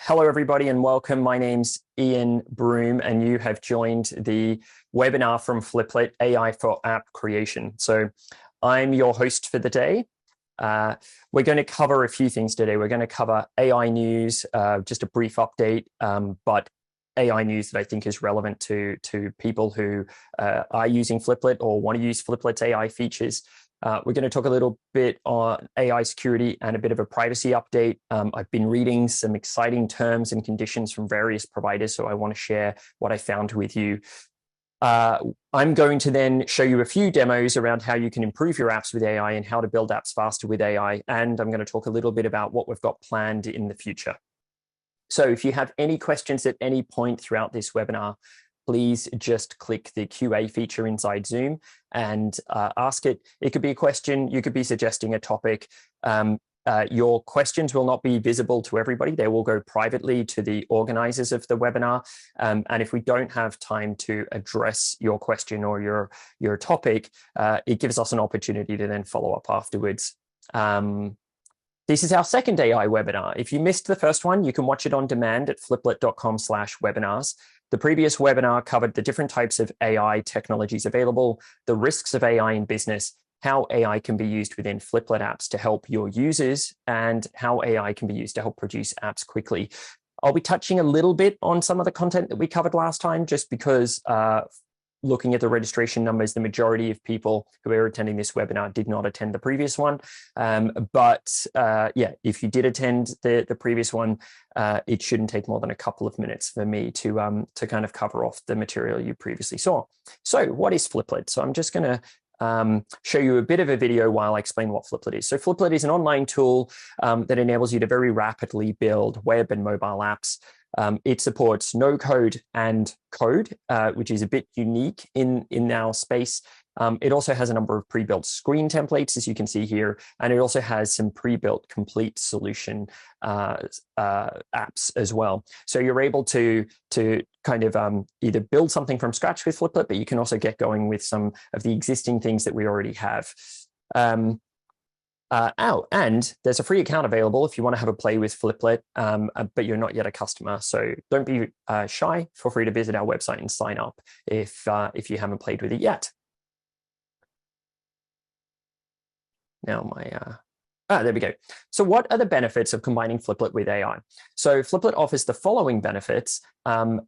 Hello, everybody, and welcome. My name's Ian Broome, and you have joined the webinar from Fliplet AI for app creation. So I'm your host for the day. We're going to cover a few things today. We're going to cover AI news, just a brief update, but AI news that I think is relevant to people who are using Fliplet or want to use Fliplet's AI features. We're going to talk a little bit on AI security and a bit of a privacy update. I've been reading some exciting terms and conditions from various providers, so I want to share what I found with you. I'm going to then show you a few demos around how you can improve your apps with AI and how to build apps faster with AI. And I'm going to talk a little bit about what we've got planned in the future. So if you have any questions at any point throughout this webinar, please just click the QA feature inside Zoom and ask it. It could be a question, you could be suggesting a topic. Your questions will not be visible to everybody. They will go privately to the organizers of the webinar. And if we don't have time to address your question or your topic, it gives us an opportunity to then follow up afterwards. This is our second AI webinar. If you missed the first one, you can watch it on demand at fliplet.com/webinars. The previous webinar covered the different types of AI technologies available, the risks of AI in business, how AI can be used within Fliplet apps to help your users, and how AI can be used to help produce apps quickly. I'll be touching a little bit on some of the content that we covered last time, just because looking at the registration numbers, the majority of people who are attending this webinar did not attend the previous one. Yeah, if you did attend the previous one, it shouldn't take more than a couple of minutes for me to kind of cover off the material you previously saw. So what is Fliplet? So I'm just going to show you a bit of a video while I explain what Fliplet is. So Fliplet is an online tool that enables you to very rapidly build web and mobile apps. It supports no code and code, which is a bit unique in our space. It also has a number of pre-built screen templates, as you can see here, and it also has some pre-built complete solution apps as well. So you're able to kind of either build something from scratch with Fliplet, but you can also get going with some of the existing things that we already have. And there's a free account available if you want to have a play with Fliplet, but you're not yet a customer. So don't be shy. Feel free to visit our website and sign up if you haven't played with it yet. Now there we go. So what are the benefits of combining Fliplet with AI? So Fliplet offers the following benefits and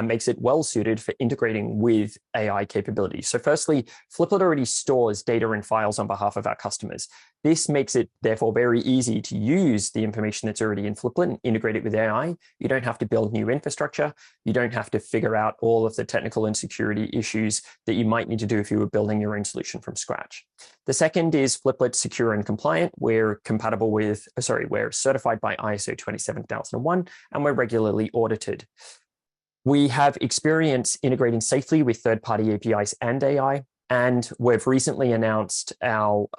makes it well suited for integrating with AI capabilities. So firstly, Fliplet already stores data and files on behalf of our customers. This makes it therefore very easy to use the information that's already in Fliplet and integrate it with AI. You don't have to build new infrastructure. You don't have to figure out all of the technical and security issues that you might need to do if you were building your own solution from scratch. The second is Fliplet secure and compliant. We're certified by ISO 27001, and we're regularly audited. We have experience integrating safely with third-party APIs and AI, and we've recently announced our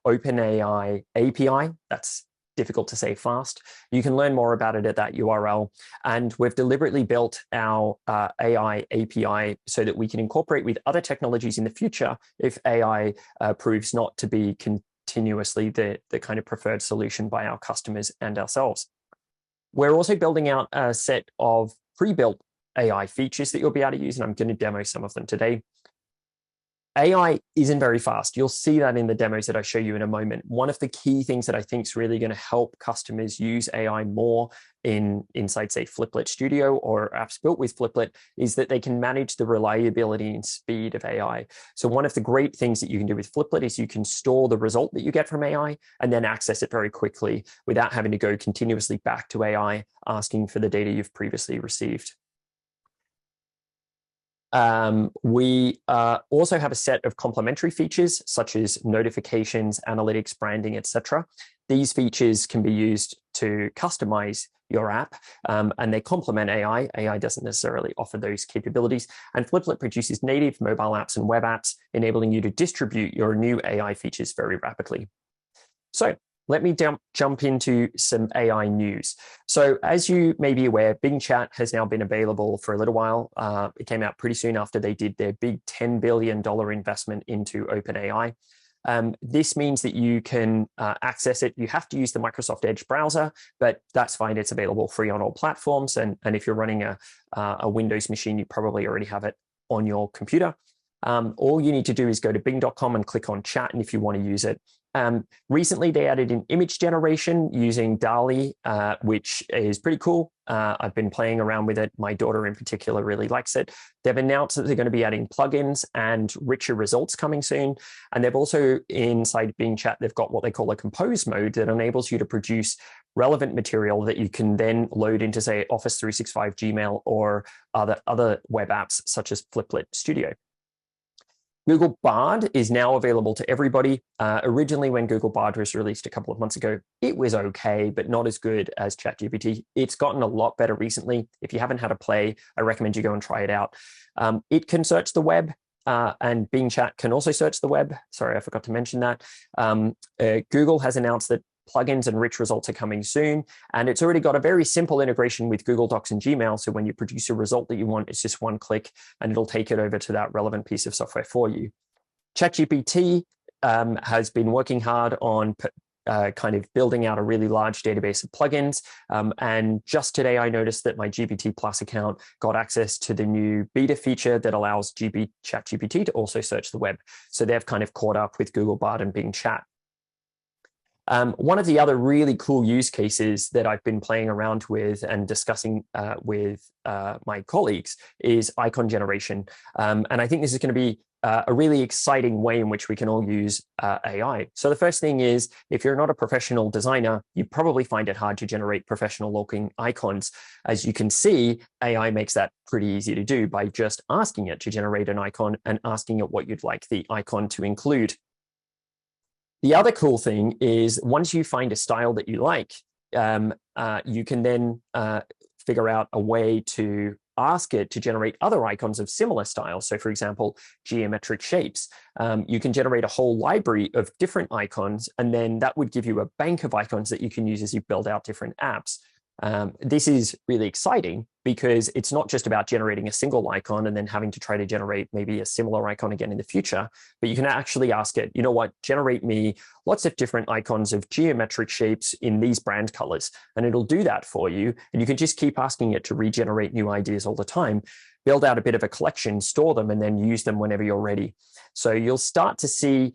OpenAI API. That's difficult to say fast. You can learn more about it at that URL. And we've deliberately built our AI API so that we can incorporate with other technologies in the future if AI proves not to be continuously the kind of preferred solution by our customers and ourselves. We're also building out a set of pre-built AI features that you'll be able to use, and I'm going to demo some of them today. AI isn't very fast. You'll see that in the demos that I show you in a moment. One of the key things that I think is really going to help customers use AI more inside, say, Fliplet Studio or apps built with Fliplet is that they can manage the reliability and speed of AI. So one of the great things that you can do with Fliplet is you can store the result that you get from AI and then access it very quickly without having to go continuously back to AI asking for the data you've previously received. We also have a set of complementary features such as notifications, analytics, branding, etc. These features can be used to customize your app, and they complement AI. AI doesn't necessarily offer those capabilities. And Fliplet produces native mobile apps and web apps, enabling you to distribute your new AI features very rapidly. So let me jump into some AI news. So as you may be aware, Bing Chat has now been available for a little while. It came out pretty soon after they did their big $10 billion investment into OpenAI. This means that you can access it. You have to use the Microsoft Edge browser, but that's fine. It's available free on all platforms. And if you're running a Windows machine, you probably already have it on your computer. All you need to do is go to bing.com and click on chat, and if you want to use it. Recently, they added an image generation using DALL-E, which is pretty cool. I've been playing around with it. My daughter in particular really likes it. They've announced that they're going to be adding plugins and richer results coming soon. And they've also, inside Bing Chat, they've got what they call a compose mode that enables you to produce relevant material that you can then load into, say, Office 365, Gmail, or other web apps such as Fliplet Studio. Google Bard is now available to everybody. Originally, when Google Bard was released a couple of months ago, it was okay, but not as good as ChatGPT. It's gotten a lot better recently. If you haven't had a play, I recommend you go and try it out. It can search the web, and Bing Chat can also search the web. Sorry, I forgot to mention that. Google has announced that plugins and rich results are coming soon, and it's already got a very simple integration with Google Docs and Gmail. So when you produce a result that you want, it's just one click and it'll take it over to that relevant piece of software for you. ChatGPT has been working hard on kind of building out a really large database of plugins. And just today, I noticed that my GPT Plus account got access to the new beta feature that allows ChatGPT to also search the web. So they've kind of caught up with Google Bard and Bing Chat. One of the other really cool use cases that I've been playing around with and discussing with my colleagues is icon generation. And I think this is going to be a really exciting way in which we can all use AI. So the first thing is, if you're not a professional designer, you probably find it hard to generate professional looking icons. As you can see, AI makes that pretty easy to do by just asking it to generate an icon and asking it what you'd like the icon to include. The other cool thing is, once you find a style that you like, you can then figure out a way to ask it to generate other icons of similar styles. So for example, geometric shapes. You can generate a whole library of different icons, and then that would give you a bank of icons that you can use as you build out different apps. This is really exciting because it's not just about generating a single icon and then having to try to generate maybe a similar icon again in the future, but you can actually ask it, you know what, generate me lots of different icons of geometric shapes in these brand colors, and it'll do that for you. And you can just keep asking it to regenerate new ideas all the time, build out a bit of a collection, store them, and then use them whenever you're ready. So you'll start to see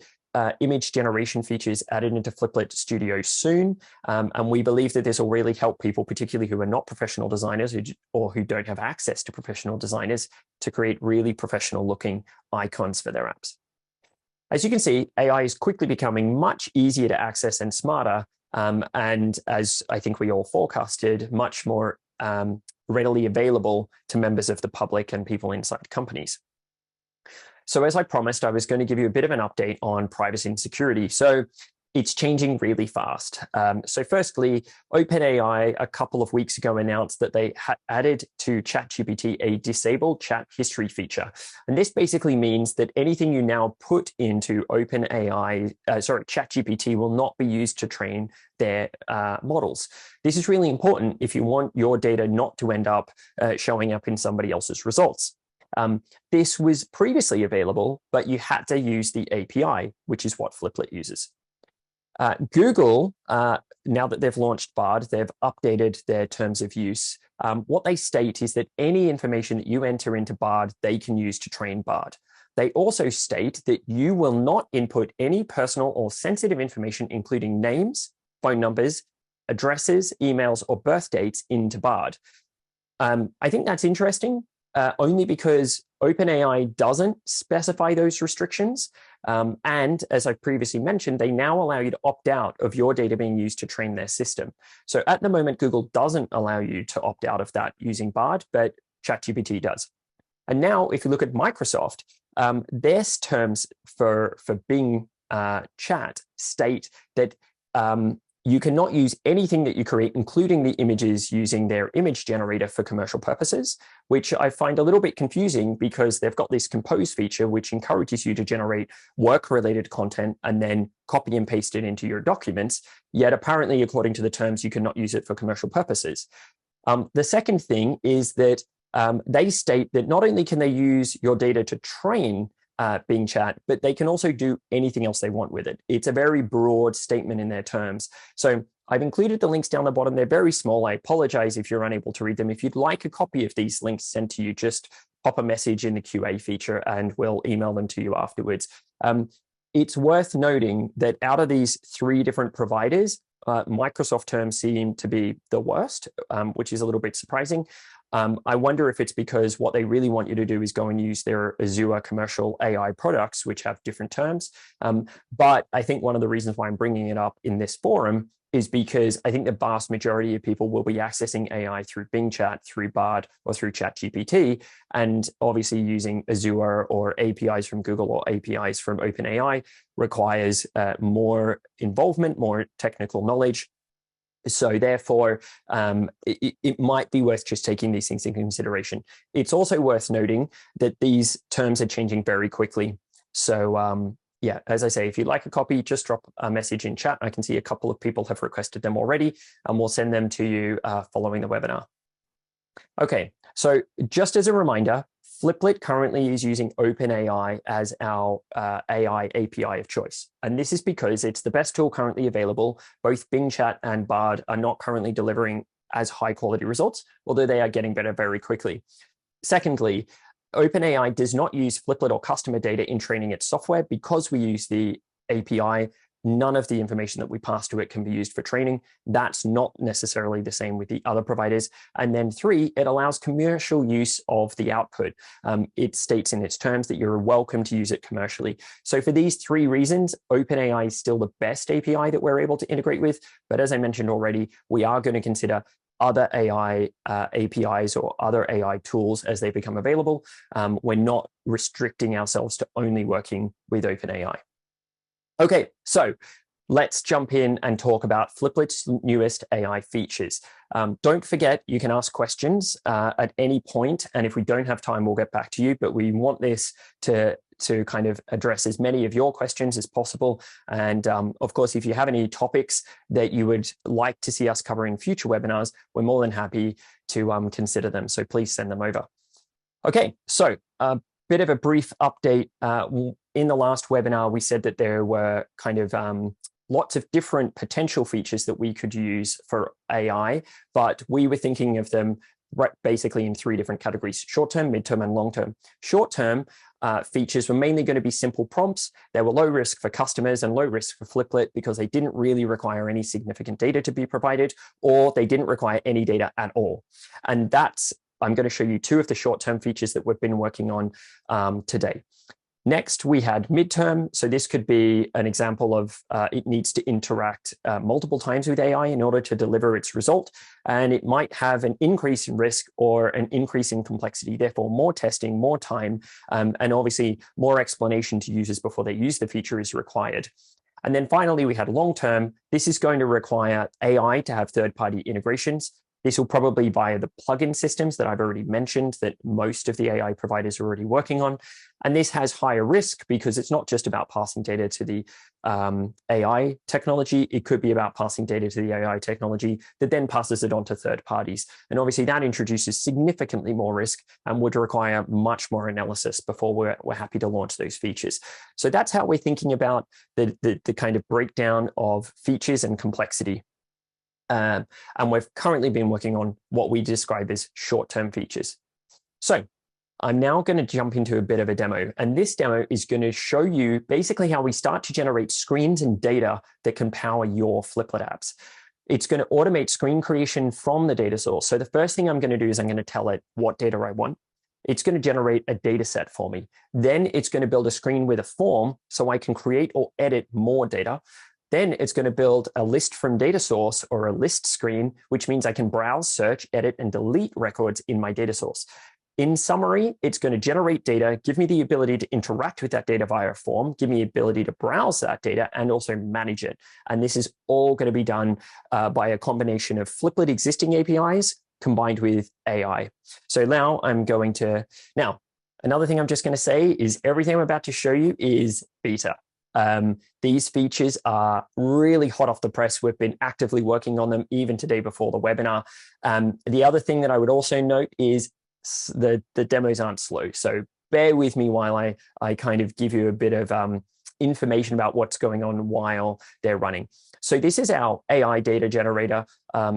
image generation features added into Fliplet Studio soon. And we believe that this will really help people, particularly who are not professional designers or who don't have access to professional designers, to create really professional looking icons for their apps. As you can see, AI is quickly becoming much easier to access and smarter. And as I think we all forecasted, much more readily available to members of the public and people inside companies. So as I promised, I was going to give you a bit of an update on privacy and security. So it's changing really fast. So firstly, OpenAI a couple of weeks ago announced that they had added to ChatGPT a disabled chat history feature. And this basically means that anything you now put into ChatGPT will not be used to train their models. This is really important if you want your data not to end up showing up in somebody else's results. This was previously available, but you had to use the API, which is what Fliplet uses. Google, now that they've launched Bard, they've updated their terms of use. What they state is that any information that you enter into Bard, they can use to train Bard. They also state that you will not input any personal or sensitive information, including names, phone numbers, addresses, emails, or birth dates into Bard. I think that's interesting. Only because OpenAI doesn't specify those restrictions. And as I previously mentioned, they now allow you to opt out of your data being used to train their system. So at the moment, Google doesn't allow you to opt out of that using Bard, but ChatGPT does. And now if you look at Microsoft, their terms for Bing Chat state that you cannot use anything that you create, including the images, using their image generator for commercial purposes, which I find a little bit confusing because they've got this compose feature, which encourages you to generate work-related content and then copy and paste it into your documents. Yet apparently, according to the terms, you cannot use it for commercial purposes. The second thing is that they state that not only can they use your data to train Bing Chat, but they can also do anything else they want with it. It's a very broad statement in their terms. So I've included the links down the bottom. They're very small. I apologize if you're unable to read them. If you'd like a copy of these links sent to you, just pop a message in the QA feature and we'll email them to you afterwards. It's worth noting that out of these 3 different providers, Microsoft terms seem to be the worst, which is a little bit surprising. I wonder if it's because what they really want you to do is go and use their Azure commercial AI products, which have different terms. But I think one of the reasons why I'm bringing it up in this forum is because I think the vast majority of people will be accessing AI through Bing Chat, through Bard, or through ChatGPT, and obviously using Azure or APIs from Google or APIs from OpenAI requires more involvement, more technical knowledge. So therefore, it might be worth just taking these things into consideration. It's also worth noting that these terms are changing very quickly. So yeah, as I say, if you'd like a copy, just drop a message in chat. I can see a couple of people have requested them already, and we'll send them to you following the webinar. Okay, so just as a reminder, Fliplet currently is using OpenAI as our AI API of choice. And this is because it's the best tool currently available. Both Bing Chat and Bard are not currently delivering as high quality results, although they are getting better very quickly. Secondly, OpenAI does not use Fliplet or customer data in training its software. Because we use the API, none of the information that we pass to it can be used for training. That's not necessarily the same with the other providers. And then 3, it allows commercial use of the output. It states in its terms that you're welcome to use it commercially. So for these 3 reasons, OpenAI is still the best API that we're able to integrate with. But as I mentioned already, we are going to consider other AI APIs or other AI tools as they become available. We're not restricting ourselves to only working with OpenAI. Okay, so let's jump in and talk about Fliplet's newest AI features. Don't forget, you can ask questions at any point, and if we don't have time, we'll get back to you, but we want this to kind of address as many of your questions as possible. And of course, if you have any topics that you would like to see us cover in future webinars, we're more than happy to consider them. So please send them over. Okay, so a bit of a brief update. In the last webinar, we said that there were kind of lots of different potential features that we could use for AI, but we were thinking of them basically in 3 different categories: short-term, mid-term, and long-term. Short-term features were mainly going to be simple prompts. They were low risk for customers and low risk for Fliplet because they didn't really require any significant data to be provided, or they didn't require any data at all. And I'm going to show you 2 of the short-term features that we've been working on today. Next, we had midterm. So this could be an example of it needs to interact multiple times with AI in order to deliver its result. And it might have an increase in risk or an increase in complexity, therefore more testing, more time, and obviously more explanation to users before they use the feature is required. And then finally, we had long-term. This is going to require AI to have third-party integrations. This will probably via the plugin systems that I've already mentioned that most of the AI providers are already working on. And this has higher risk because it's not just about passing data to the AI technology. It could be about passing data to the AI technology that then passes it on to third parties. And obviously that introduces significantly more risk and would require much more analysis before we're happy to launch those features. So that's how we're thinking about the kind of breakdown of features and complexity. And we've currently been working on what we describe as short-term features. So I'm now going to jump into a bit of a demo. And this demo is going to show you basically how we start to generate screens and data that can power your Fliplet apps. It's going to automate screen creation from the data source. So the first thing I'm going to do is I'm going to tell it what data I want. It's going to generate a data set for me. Then it's going to build a screen with a form so I can create or edit more data. Then it's going to build a list from data source or a list screen, which means I can browse, search, edit, and delete records in my data source. In summary, it's going to generate data, give me the ability to interact with that data via a form, give me the ability to browse that data, and also manage it. And this is all going to be done by a combination of Fliplet existing APIs combined with AI. So now another thing I'm just going to say is everything I'm about to show you is beta. These features are really hot off the press. We've been actively working on them even today before the webinar. The other thing that I would also note is the demos aren't slow. So bear with me while I kind of give you a bit of information about what's going on while they're running. So this is our AI data generator.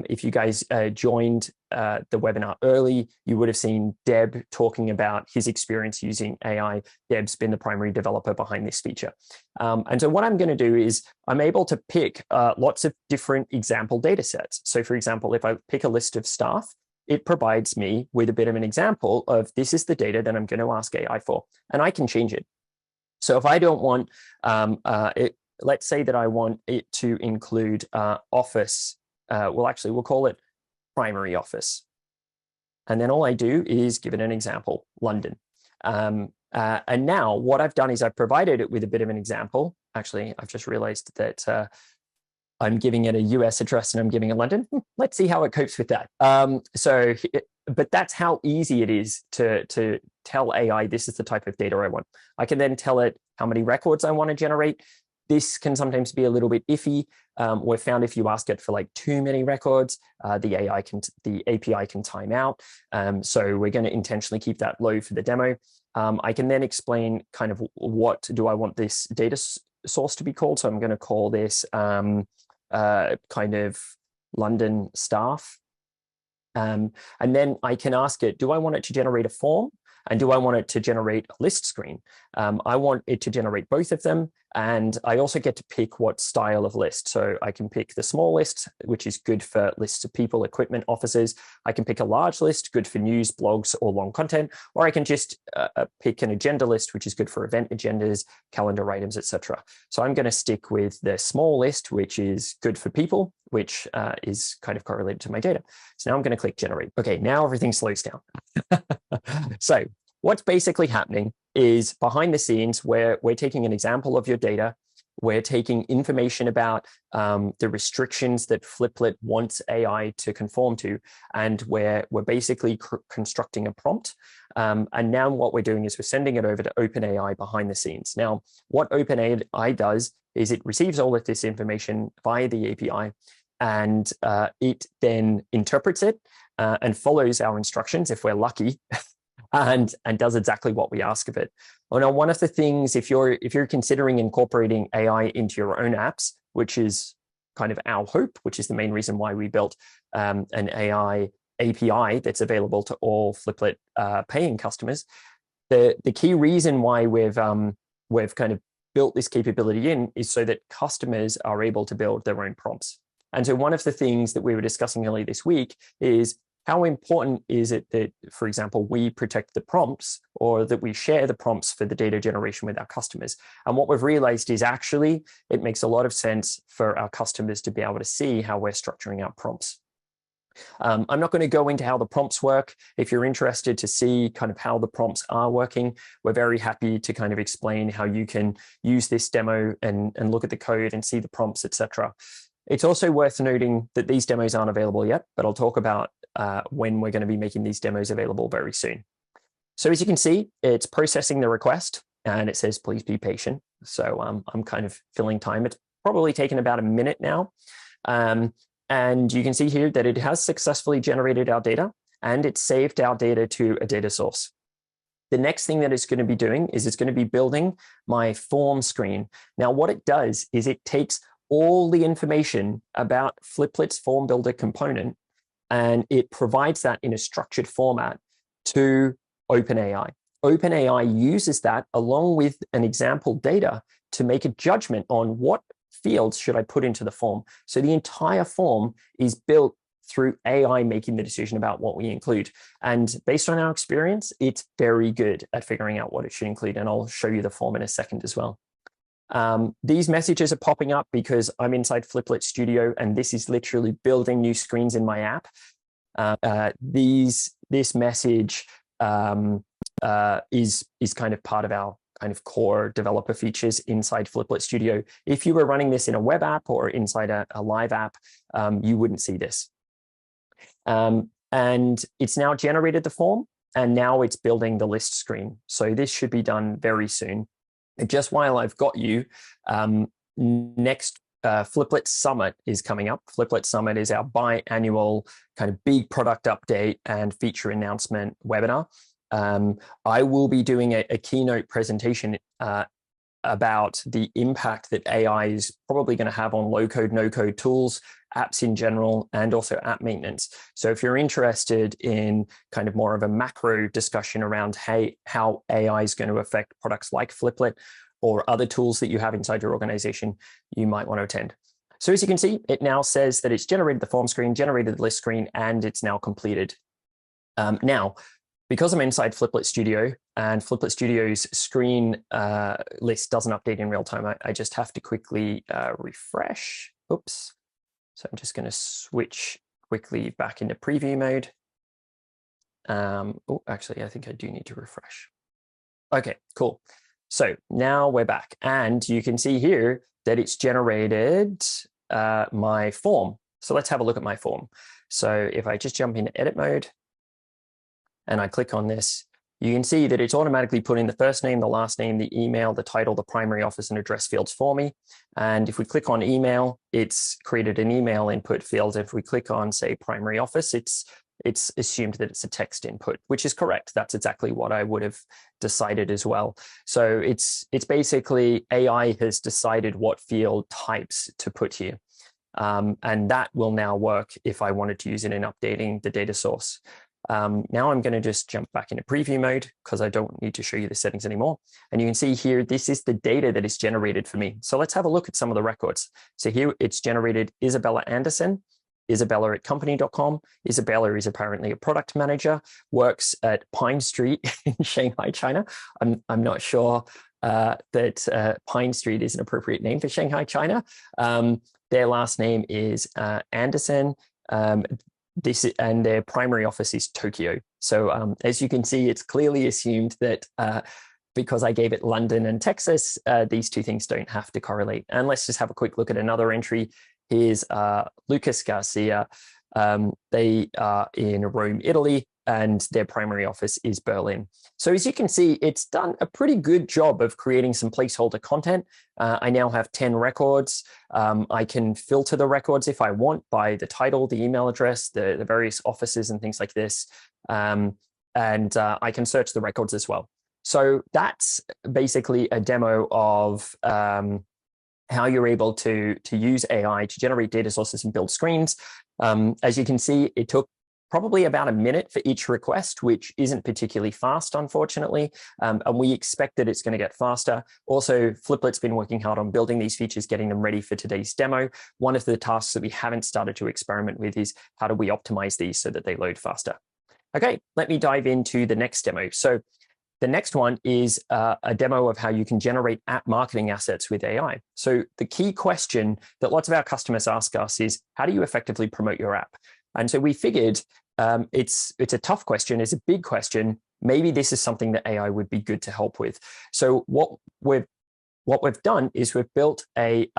If you guys joined the webinar early, you would have seen Deb talking about his experience using AI. Deb's been the primary developer behind this feature. And so what I'm going to do is I'm able to pick lots of different example data sets. So for example, if I pick a list of staff, it provides me with a bit of an example of this is the data that I'm going to ask AI for, and I can change it. So if I don't want let's say that I want it to include office. We'll call it primary office. And then all I do is give it an example, London. And now what I've done is I've provided it with a bit of an example. Actually, I've just realized that I'm giving it a US address and I'm giving it London. Let's see how it copes with that. But that's how easy it is to tell AI, this is the type of data I want. I can then tell it how many records I want to generate. This can sometimes be a little bit iffy. We've found if you ask it for like too many records, the API can time out. So we're going to intentionally keep that low for the demo. I can then explain kind of what do I want this data source to be called. So I'm going to call this kind of London staff. And then I can ask it, do I want it to generate a form? And do I want it to generate a list screen? I want it to generate both of them. And I also get to pick what style of list. So I can pick the small list, which is good for lists of people, equipment, offices. I can pick a large list, good for news, blogs, or long content. Or I can just pick an agenda list, which is good for event agendas, calendar items, etc. So I'm going to stick with the small list, which is good for people, which is kind of correlated to my data. So now I'm going to click generate. Okay, now everything slows down. So what's basically happening is behind the scenes where we're taking an example of your data, we're taking information about the restrictions that Fliplet wants AI to conform to, and we're basically constructing a prompt. And now what we're doing is we're sending it over to OpenAI behind the scenes. Now, what OpenAI does is it receives all of this information via the API, and it then interprets it and follows our instructions if we're lucky. And does exactly what we ask of it. Well, now, one of the things, if you're considering incorporating AI into your own apps, which is kind of our hope, which is the main reason why we built an AI API that's available to all Fliplet paying customers, the key reason why we've kind of built this capability in is so that customers are able to build their own prompts. And so one of the things that we were discussing earlier this week is how important is it that, for example, we protect the prompts or that we share the prompts for the data generation with our customers? And what we've realized is actually it makes a lot of sense for our customers to be able to see how we're structuring our prompts. I'm not going to go into how the prompts work. If you're interested to see kind of how the prompts are working, we're very happy to kind of explain how you can use this demo and look at the code and see the prompts, etc. It's also worth noting that these demos aren't available yet, but I'll talk about when we're going to be making these demos available very soon. So as you can see, it's processing the request and it says, please be patient. So I'm kind of filling time. It's probably taken about a minute now. And you can see here that it has successfully generated our data and it's saved our data to a data source. The next thing that it's going to be doing is it's going to be building my form screen. Now, what it does is it takes all the information about Fliplet's form builder component and it provides that in a structured format to OpenAI. OpenAI uses that along with an example data to make a judgment on what fields should I put into the form. So the entire form is built through AI making the decision about what we include. And based on our experience, it's very good at figuring out what it should include. And I'll show you the form in a second as well. These messages are popping up because I'm inside Fliplet Studio and this is literally building new screens in my app. This message is kind of part of our kind of core developer features inside Fliplet Studio. If you were running this in a web app or inside a live app, you wouldn't see this. And it's now generated the form and now it's building the list screen. So this should be done very soon. Just while I've got you, next Fliplet Summit is coming up. Fliplet Summit is our biannual kind of big product update and feature announcement webinar. I will be doing a keynote presentation about the impact that AI is probably going to have on low-code, no-code tools, apps in general, and also app maintenance. So if you're interested in kind of more of a macro discussion around how AI is going to affect products like Fliplet or other tools that you have inside your organization, you might want to attend. So as you can see, it now says that it's generated the form screen, generated the list screen, and it's now completed. Now, because I'm inside Fliplet Studio and Fliplet Studio's screen list doesn't update in real time, I just have to quickly refresh. Oops. So I'm just going to switch quickly back into preview mode. Oh, actually, I think I do need to refresh. Okay, cool. So now we're back, and you can see here that it's generated my form. So let's have a look at my form. So if I just jump into edit mode, and I click on this, you can see that it's automatically put in the first name, the last name, the email, the title, the primary office, and address fields for me. And if we click on email, it's created an email input field. If we click on, say, primary office, it's assumed that it's a text input, which is correct. That's exactly what I would have decided as well. So it's basically AI has decided what field types to put here. And that will now work if I wanted to use it in updating the data source. Now I'm going to just jump back into preview mode because I don't need to show you the settings anymore. And you can see here, this is the data that is generated for me. So let's have a look at some of the records. So here it's generated Isabella Anderson, Isabella at company.com. Isabella is apparently a product manager, works at Pine Street in Shanghai, China. I'm not sure that Pine Street is an appropriate name for Shanghai, China. Their last name is Anderson. And their primary office is Tokyo. So as you can see, it's clearly assumed that because I gave it London and Texas, these two things don't have to correlate. And let's just have a quick look at another entry. Here's Lucas Garcia. They are in Rome, Italy, and their primary office is Berlin. So as you can see, it's done a pretty good job of creating some placeholder content. I now have 10 records. I can filter the records if I want by the title, the email address, the various offices and things like this. And I can search the records as well. So that's basically a demo of how you're able to use AI to generate data sources and build screens. As you can see, it took probably about a minute for each request, which isn't particularly fast, unfortunately. And we expect that it's going to get faster. Also, Fliplet's been working hard on building these features, getting them ready for today's demo. One of the tasks that we haven't started to experiment with is how do we optimize these so that they load faster? Okay, let me dive into the next demo. So the next one is a demo of how you can generate app marketing assets with AI. So the key question that lots of our customers ask us is, how do you effectively promote your app? And so we figured it's a tough question, it's a big question. Maybe this is something that AI would be good to help with. So what we've done is we've built an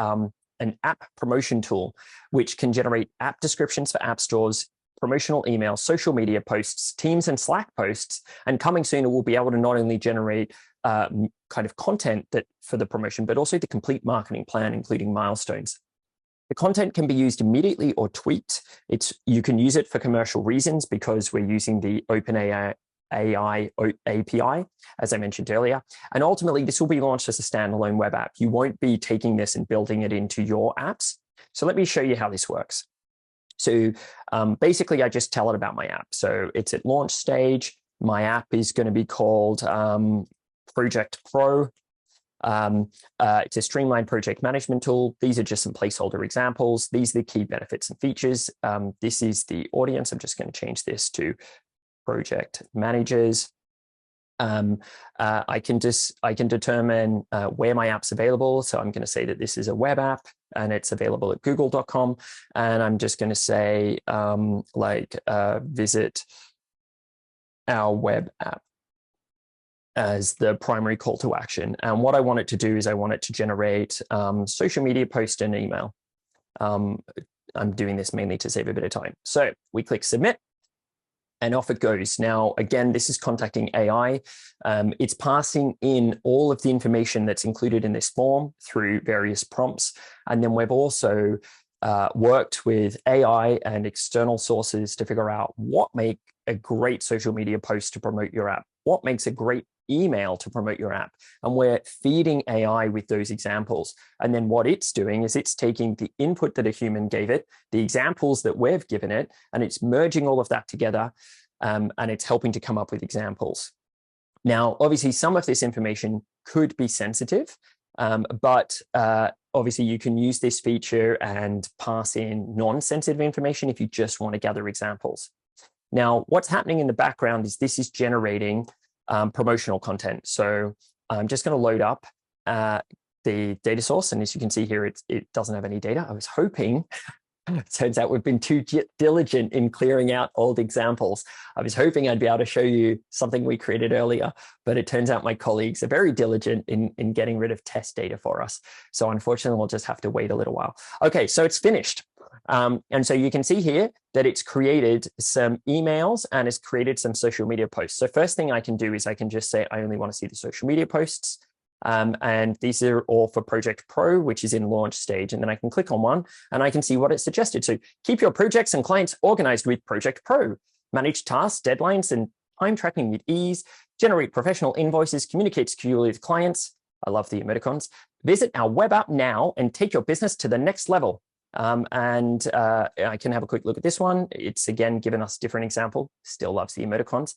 app promotion tool, which can generate app descriptions for app stores, promotional emails, social media posts, Teams and Slack posts, and coming soon, it will be able to not only generate kind of content for the promotion, but also the complete marketing plan, including milestones. The content can be used immediately or tweaked. You can use it for commercial reasons because we're using the OpenAI API, as I mentioned earlier. And ultimately, this will be launched as a standalone web app. You won't be taking this and building it into your apps. So let me show you how this works. So basically, I just tell it about my app. So it's at launch stage. My app is going to be called Project Pro. It's a streamlined project management tool. These are just some placeholder examples. These are the key benefits and features. This is the audience. I'm just going to change this to project managers. I can determine where my app's available. So I'm going to say that this is a web app and it's available at google.com. And I'm just going to say visit our web app as the primary call to action. And what I want it to do is I want it to generate social media post and email. I'm doing this mainly to save a bit of time. So we click submit. And off it goes. Now, again, this is contacting AI. It's passing in all of the information that's included in this form through various prompts. And then we've also worked with AI and external sources to figure out what make a great social media post to promote your app? What makes a great email to promote your app? And we're feeding AI with those examples. And then what it's doing is it's taking the input that a human gave it, the examples that we've given it, and it's merging all of that together, and it's helping to come up with examples. Now, obviously, some of this information could be sensitive, but obviously you can use this feature and pass in non-sensitive information if you just want to gather examples. Now, what's happening in the background is this is generating promotional content. So I'm just going to load up the data source. And as you can see here, it doesn't have any data. I was hoping, it turns out we've been too diligent in clearing out old examples. I was hoping I'd be able to show you something we created earlier, but it turns out my colleagues are very diligent in getting rid of test data for us. So unfortunately, we'll just have to wait a little while. Okay, so it's finished. And so you can see here that it's created some emails and it's created some social media posts. So first thing I can do is I can just say, I only want to see the social media posts. And these are all for Project Pro, which is in launch stage. And then I can click on one and I can see what it suggested. So keep your projects and clients organized with Project Pro, manage tasks, deadlines, and time tracking with ease, generate professional invoices, communicate securely with clients. I love the emoticons. Visit our web app now and take your business to the next level. I can have a quick look at this one. It's again given us a different example. Still loves the emoticons.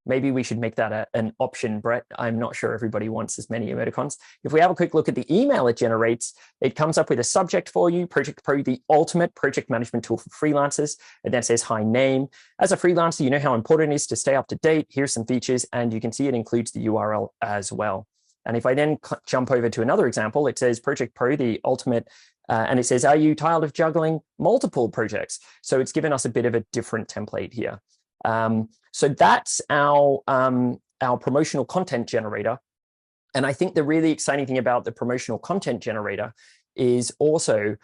Maybe we should make that an option, Brett. I'm not sure everybody wants as many emoticons. If we have a quick look at the email it generates, it comes up with a subject for you, Project Pro, the ultimate project management tool for freelancers. And then says, hi, name. As a freelancer, you know how important it is to stay up to date. Here's some features. And you can see it includes the URL as well. And if I then jump over to another example, it says Project Pro, the ultimate, and it says, are you tired of juggling multiple projects? So it's given us a bit of a different template here. So that's our promotional content generator. And I think the really exciting thing about the promotional content generator is also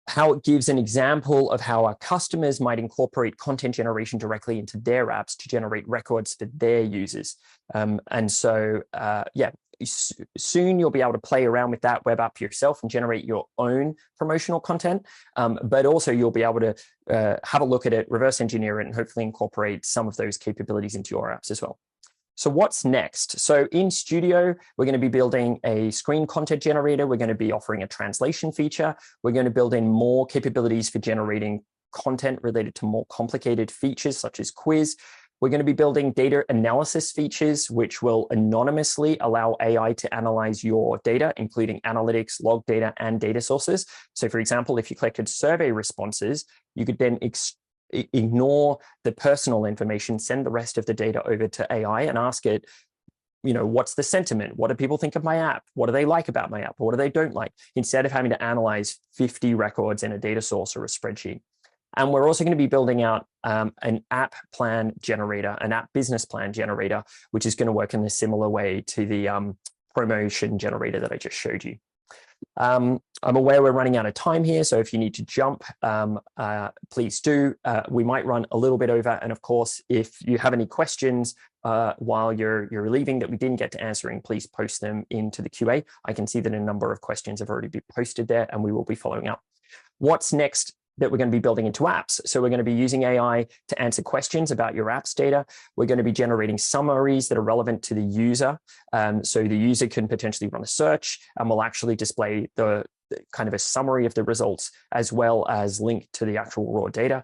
how it gives an example of how our customers might incorporate content generation directly into their apps to generate records for their users. Soon you'll be able to play around with that web app yourself and generate your own promotional content, but also you'll be able to have a look at it, reverse engineer it, and hopefully incorporate some of those capabilities into your apps as well. So what's next? So in Studio, we're going to be building a screen content generator. We're going to be offering a translation feature. We're going to build in more capabilities for generating content related to more complicated features such as quiz. We're going to be building data analysis features, which will anonymously allow AI to analyze your data, including analytics, log data, and data sources. So for example, if you collected survey responses, you could then ignore the personal information, send the rest of the data over to AI and ask it, what's the sentiment? What do people think of my app? What do they like about my app? What do they don't like? Instead of having to analyze 50 records in a data source or a spreadsheet. And we're also going to be building out an app plan generator, an app business plan generator, which is going to work in a similar way to the promotion generator that I just showed you. I'm aware we're running out of time here, so if you need to jump, please do. We might run a little bit over, and of course, if you have any questions while you're leaving that we didn't get to answering, please post them into the QA. I can see that a number of questions have already been posted there, and we will be following up. What's next that we're going to be building into apps? So we're going to be using AI to answer questions about your app's data. We're going to be generating summaries that are relevant to the user. So the user can potentially run a search and will actually display the kind of a summary of the results as well as link to the actual raw data.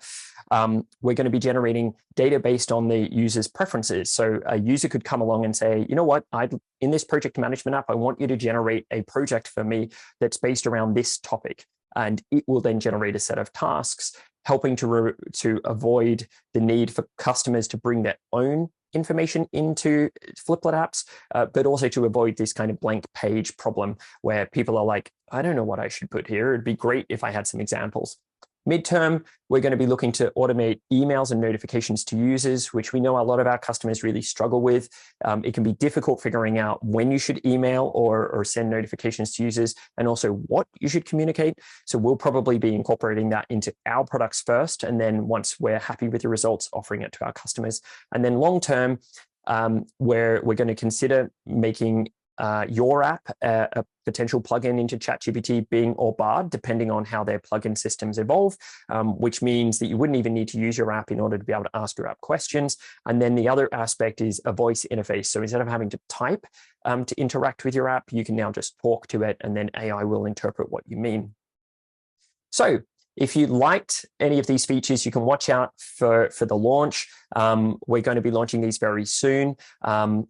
We're going to be generating data based on the user's preferences. So a user could come along and say, you know what, in this project management app, I want you to generate a project for me that's based around this topic. And it will then generate a set of tasks, helping to avoid the need for customers to bring their own information into Fliplet apps, but also to avoid this kind of blank page problem where people are like, I don't know what I should put here. It'd be great if I had some examples. Midterm, we're going to be looking to automate emails and notifications to users, which we know a lot of our customers really struggle with. It can be difficult figuring out when you should email or send notifications to users, and also what you should communicate. So we'll probably be incorporating that into our products first, and then once we're happy with the results, offering it to our customers. And then long term, where we're going to consider making your app a potential plugin into ChatGPT, Bing, or Bard, depending on how their plugin systems evolve, which means that you wouldn't even need to use your app in order to be able to ask your app questions. And then the other aspect is a voice interface. So instead of having to type to interact with your app, you can now just talk to it, and then AI will interpret what you mean. So if you liked any of these features, you can watch out for the launch. We're going to be launching these very soon.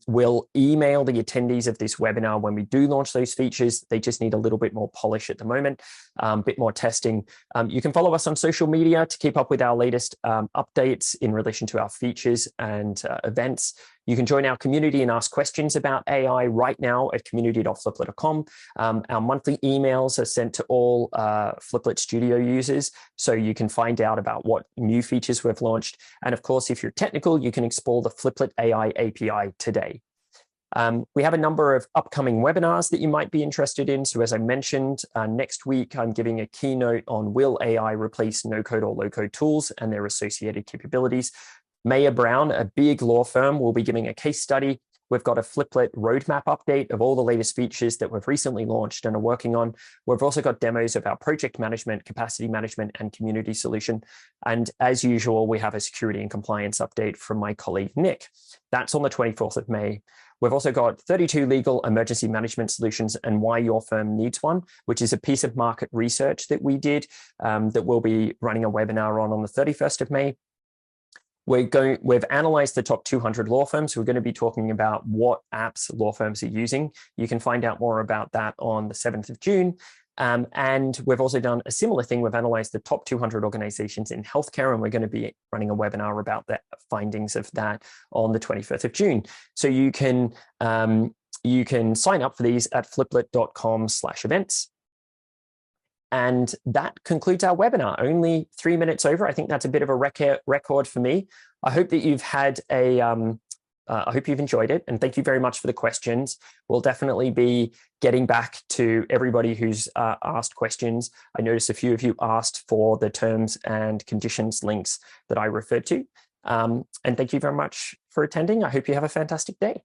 We'll email the attendees of this webinar when we do launch those features. They just need a little bit more polish at the moment, a bit more testing. You can follow us on social media to keep up with our latest updates in relation to our features and events. You can join our community and ask questions about AI right now at community.fliplet.com. Our monthly emails are sent to all Fliplet Studio users, so you can find out about what new features we've launched. And of course, if you're technical, you can explore the Fliplet AI API today. We have a number of upcoming webinars that you might be interested in. So as I mentioned, next week, I'm giving a keynote on will AI replace no-code or low-code tools and their associated capabilities. Mayer Brown, a big law firm, will be giving a case study. We've got a Fliplet roadmap update of all the latest features that we've recently launched and are working on. We've also got demos of our project management, capacity management, and community solution. And as usual, we have a security and compliance update from my colleague, Nick. That's on the 24th of May. We've also got 32 legal emergency management solutions and why your firm needs one, which is a piece of market research that we did that we'll be running a webinar on the 31st of May. We've analyzed the top 200 law firms. We're going to be talking about what apps law firms are using. You can find out more about that on the 7th of June. And we've also done a similar thing. We've analyzed the top 200 organizations in healthcare, and we're going to be running a webinar about the findings of that on the 25th of June. So you can sign up for these at fliplet.com/events. And that concludes our webinar, only 3 minutes over. I think that's a bit of a record for me. I hope that you've had I hope you've enjoyed it, and thank you very much for the questions. We'll definitely be getting back to everybody who's asked questions. I noticed a few of you asked for the terms and conditions links that I referred to. And thank you very much for attending. I hope you have a fantastic day.